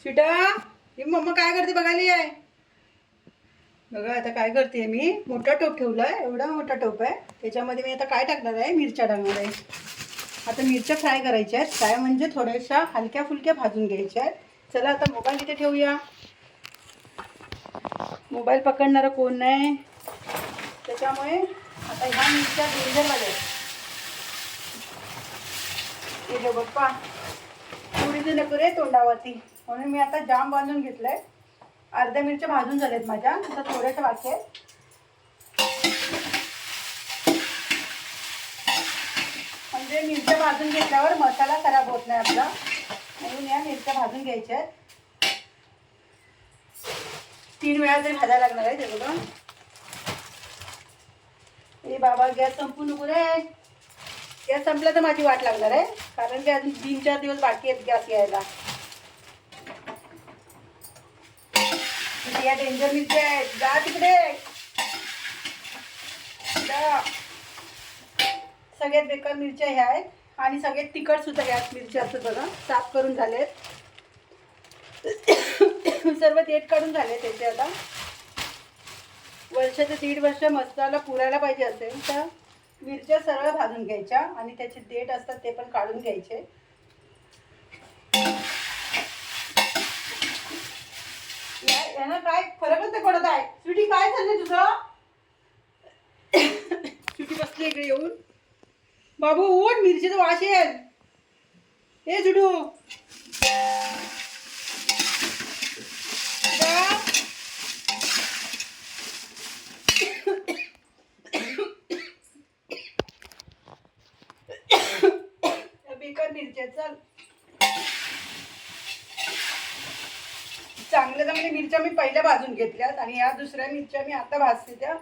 शिटा ही mamma काय करते बघायला आहे. बघा आता काय करते मी. मोठा टोप ठेवलाय, एवढा मोठा टोप आहे. त्याच्यामध्ये मी आता काय टाकणार आहे, मिरच्या टाकणार आहे. आता मिरच्या फ्राय करायच्या आहेत. फ्राय म्हणजे थोड्याशा हलक्या फुलक्या भाजून घ्यायच्या आहेत. चला आता मोबाईल इथे ठेवूया. मोबाईल पकडणारं कोण नाही, त्याच्यामुळे आता ह्या मिरच्या डेंजरमध्ये हे बप्पा थोडी नको रे तोंडावरती, म्हणून मी आता जाम बांधून घेतलंय. अर्ध्या मिरच्या भाजून झाल्यात माझ्या, आता थोड्याशा बाकी आहेत. म्हणजे मिरच्या भाजून घेतल्यावर मसाला खराब होत नाही आपला, म्हणून या मिरच्या भाजून घ्यायच्या आहेत. 3 वेळा तरी भाजायला लागणार आहे. ते बघा. ए बाबा गॅस संपू नको रे. गॅस संपला तर माझी वाट लागणार आहे, कारण की अजून 3-4 दिवस बाकी आहेत गॅस यायला. या डेंजर मिरच्या आहेत, जा तिकडे जा. सगळ्यात बेकार मिरच्या ह्या आहेत आणि सगळ्यात तिखट सुद्धा ह्या मिरच्या असतात बघा. साफ करून झालेत सर्व देठ काढून झाले त्याचे. आता वर्षाचे 1.5 वर्ष मसाला पुरायला पाहिजे असेल तर मिरच्या सरळ भाजून घ्यायच्या आणि त्याचे देठ असतात ते पण काढून घ्यायचे. यानं काय फरकच नाही पडत आहे. स्वीटी काय झालं तुझं. स्वीटी बसली इकडे येऊन. बाबू उठ, मिरचीचा वास येईल. हे जुडू बेकार मिरच्या. चल चांगल्या चांगल्या मिरच्या मी पहिल्या भाजून घेतल्यात आणि या दुसऱ्या मिरच्या मी आता भाजते. त्या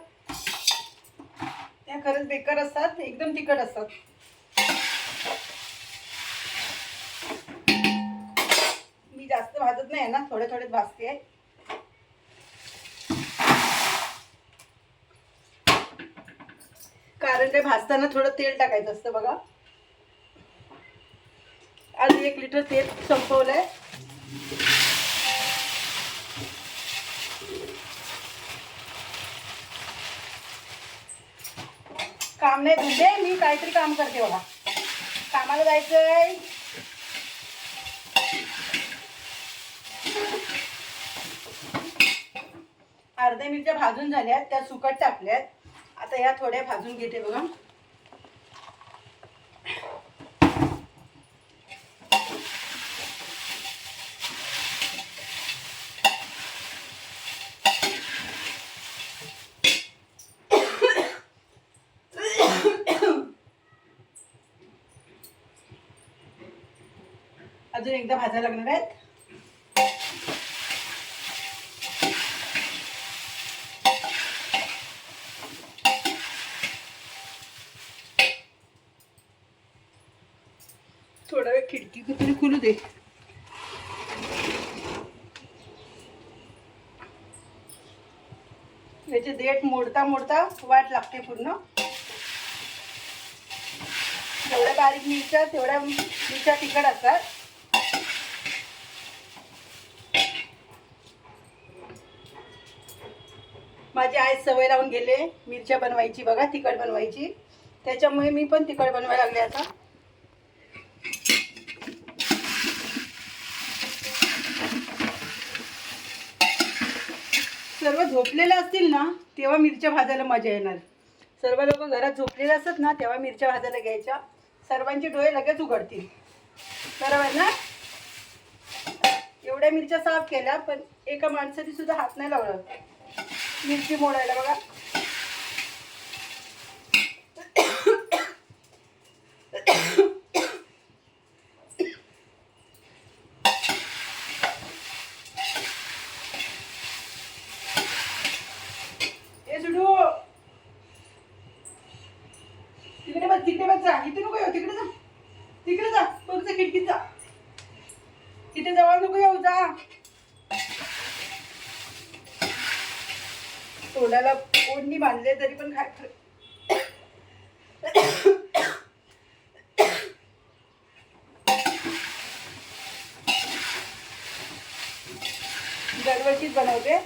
खरंच बेकार असतात, एकदम तिखट असतात. मी जास्त भाजत नाही ना, थोडे थोडेच भाजते. कारण ते भाजताना थोडं तेल टाकायचं असतं बघा. आज 1 लिटर तेल संपवलंय. काम नाही धंदे, मी काहीतरी काम करते बघा. कामाला जायचंय. अर्ध्या मिरच्या भाजून झाल्यात, त्या सुकट टाकल्यात. आता या थोड्या भाजून घेते बघा. अजून एकदा भाजायला लागणार आहेत. थोडा वेळ खिडकी कुठे खुलू दे. याचे देठ मोडता मोडता वाट लागते पूर्ण. जेवढ्या बारीक मिरच्या तेवढ्या मिरच्या तिखट असतात. माझी आई सवय लावून गेले मिरच्या बनवायची बघा, तिखट बनवायची. त्याच्यामुळे मी पण तिखट बनवायला लागले. आता सर्व झोपलेले असतील ना तेव्हा मिरच्या भाजायला मजा येणार. सर्व लोक घरात झोपलेले असतात ना तेव्हा मिरच्या भाजायला घ्यायच्या. सर्वांचे डोळे लगेच उघडतील. बरोबर ना. एवढ्या मिरच्या साफ केल्या पण एका माणसाने सुद्धा हात नाही लावला मिरची मोडायला बघा. तिकडे बस जा. इथे नको येऊ, तिकडे जा. तिकडे जा, बघ जा खिडकीत जा. इथे जवळ नको येऊ, जा. तोंडाला ओढणी बांधले तरी पण काय. दरवर्षीच बनवते,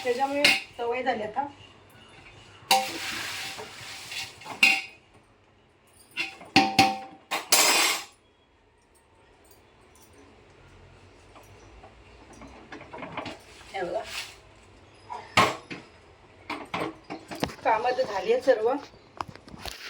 त्याच्यामुळे सवय झाली आता. हे बघा, कामं तर झाली आहेत सर्व.